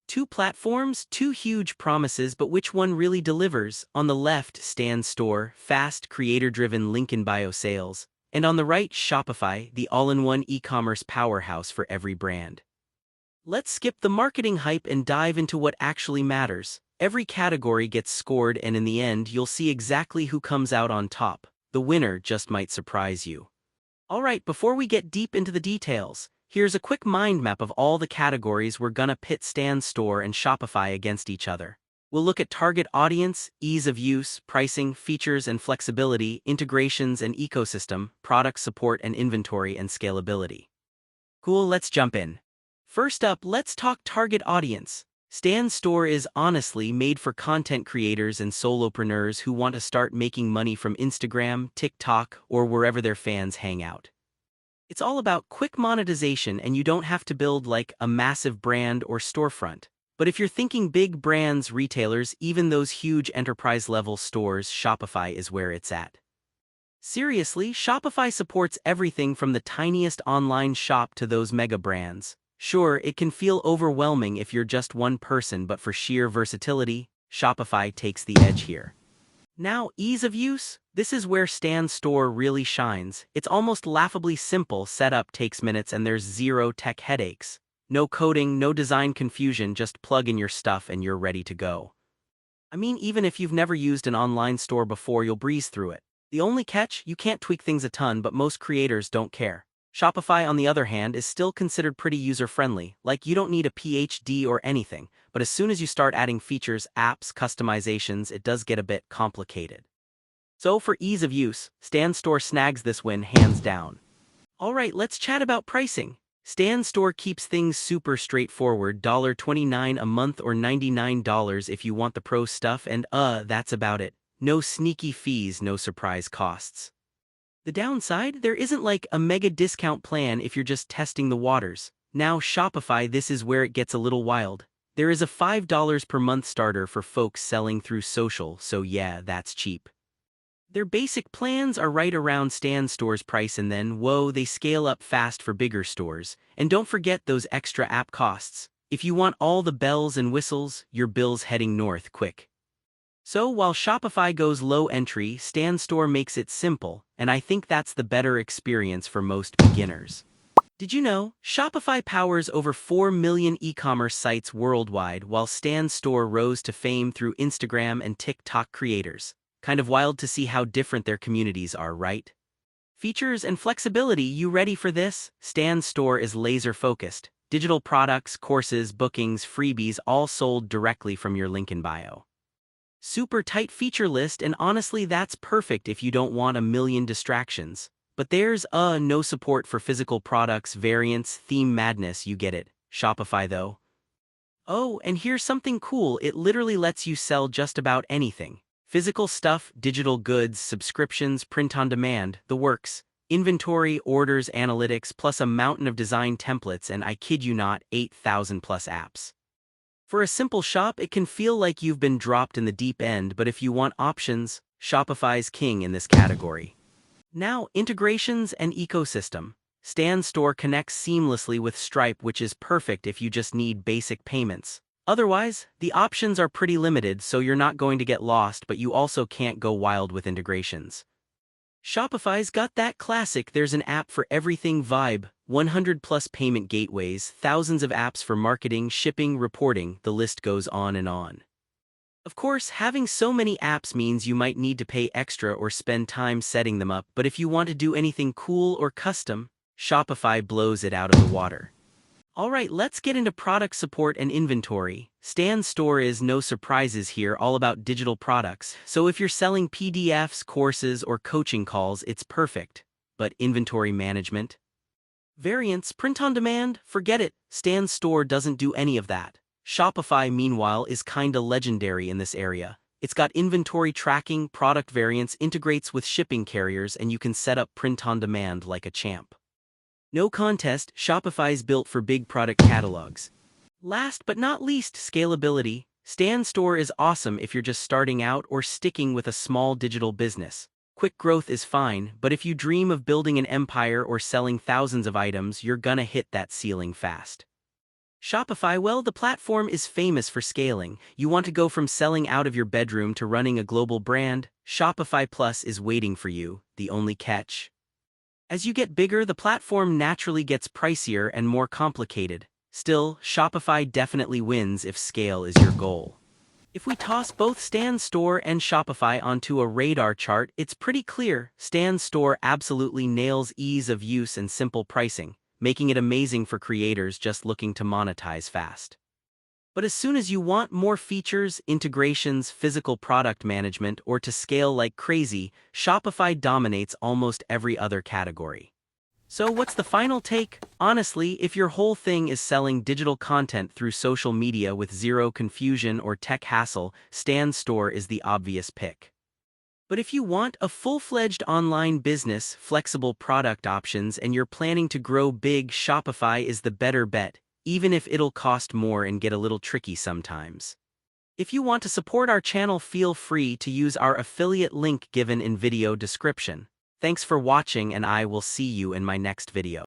Two platforms, two huge promises, but which one really delivers? On the left, Stan Store, fast, creator-driven link in bio sales. And on the right, Shopify, the all-in-one e-commerce powerhouse for every brand. Let's skip the marketing hype and dive into what actually matters. Every category gets scored, and in the end, you'll see exactly who comes out on top. The winner just might surprise you. Alright, before we get deep into the details, here's a quick mind map of all the categories we're gonna pit Stan Store and Shopify against each other. We'll look at target audience, ease of use, pricing, features and flexibility, integrations and ecosystem, product support and inventory and scalability. Cool, let's jump in. First up, let's talk target audience. Stan Store is honestly made for content creators and solopreneurs who want to start making money from Instagram, TikTok, or wherever their fans hang out. It's all about quick monetization, and you don't have to build like a massive brand or storefront. But if you're thinking big brands, retailers, even those huge enterprise-level stores, Shopify is where it's at. Seriously, Shopify supports everything from the tiniest online shop to those mega brands. Sure, it can feel overwhelming if you're just one person, but for sheer versatility, Shopify takes the edge here. Now, ease of use? This is where Stan Store really shines. It's almost laughably simple. Setup takes minutes and there's zero tech headaches. No coding, no design confusion, just plug in your stuff and you're ready to go. I mean, even if you've never used an online store before, you'll breeze through it. The only catch? You can't tweak things a ton, but most creators don't care. Shopify, on the other hand, is still considered pretty user-friendly, like you don't need a PhD or anything, but as soon as you start adding features, apps, customizations, it does get a bit complicated. So for ease of use, Stan Store snags this win hands down. Alright, let's chat about pricing. Stan Store keeps things super straightforward, $29 a month or $99 if you want the pro stuff, and that's about it. No sneaky fees, no surprise costs. The downside? There isn't like a mega discount plan if you're just testing the waters. Now Shopify, this is where it gets a little wild. There is a $5 per month starter for folks selling through social, so yeah, that's cheap. Their basic plans are right around Stan Store's price, and then, whoa, they scale up fast for bigger stores. And don't forget those extra app costs. If you want all the bells and whistles, your bill's heading north quick. So while Shopify goes low entry, Stan Store makes it simple, and I think that's the better experience for most beginners. Did you know, Shopify powers over 4 million e-commerce sites worldwide, while Stan Store rose to fame through Instagram and TikTok creators. Kind of wild to see how different their communities are, right? Features and flexibility, you ready for this? Stan Store is laser-focused. Digital products, courses, bookings, freebies, all sold directly from your link in bio. Super tight feature list, and honestly that's perfect if you don't want a million distractions. But there's no support for physical products, variants, theme madness, you get it. Shopify though. Oh, and here's something cool, it literally lets you sell just about anything. Physical stuff, digital goods, subscriptions, print on demand, the works. Inventory, orders, analytics, plus a mountain of design templates, and I kid you not, 8,000 plus apps. For a simple shop, it can feel like you've been dropped in the deep end, but if you want options, Shopify's king in this category. Now, integrations and ecosystem. Stan Store connects seamlessly with Stripe, which is perfect if you just need basic payments. Otherwise, the options are pretty limited, so you're not going to get lost, but you also can't go wild with integrations. Shopify's got that classic "there's an app for everything" vibe, 100 plus payment gateways, thousands of apps for marketing, shipping, reporting, the list goes on and on. Of course, having so many apps means you might need to pay extra or spend time setting them up, but if you want to do anything cool or custom, Shopify blows it out of the water. Alright, let's get into product support and inventory. Stan Store is no surprises here, all about digital products, so if you're selling PDFs, courses, or coaching calls, it's perfect. But inventory management? Variants, print on demand? Forget it, Stan Store doesn't do any of that. Shopify, meanwhile, is kinda legendary in this area. It's got inventory tracking, product variants, integrates with shipping carriers, and you can set up print on demand like a champ. No contest, Shopify's built for big product catalogs. Last but not least, scalability. Stan Store is awesome if you're just starting out or sticking with a small digital business. Quick growth is fine, but if you dream of building an empire or selling thousands of items, you're gonna hit that ceiling fast. Shopify, well, the platform is famous for scaling. You want to go from selling out of your bedroom to running a global brand? Shopify Plus is waiting for you. The only catch: as you get bigger, the platform naturally gets pricier and more complicated. Still, Shopify definitely wins if scale is your goal. If we toss both Stan Store and Shopify onto a radar chart, it's pretty clear Stan Store absolutely nails ease of use and simple pricing, making it amazing for creators just looking to monetize fast. But as soon as you want more features, integrations, physical product management, or to scale like crazy, Shopify dominates almost every other category. So what's the final take? Honestly, if your whole thing is selling digital content through social media with zero confusion or tech hassle, Stan Store is the obvious pick. But if you want a full-fledged online business, flexible product options, and you're planning to grow big, Shopify is the better bet, even if it'll cost more and get a little tricky sometimes. If you want to support our channel, feel free to use our affiliate link given in video description. Thanks for watching, and I will see you in my next video.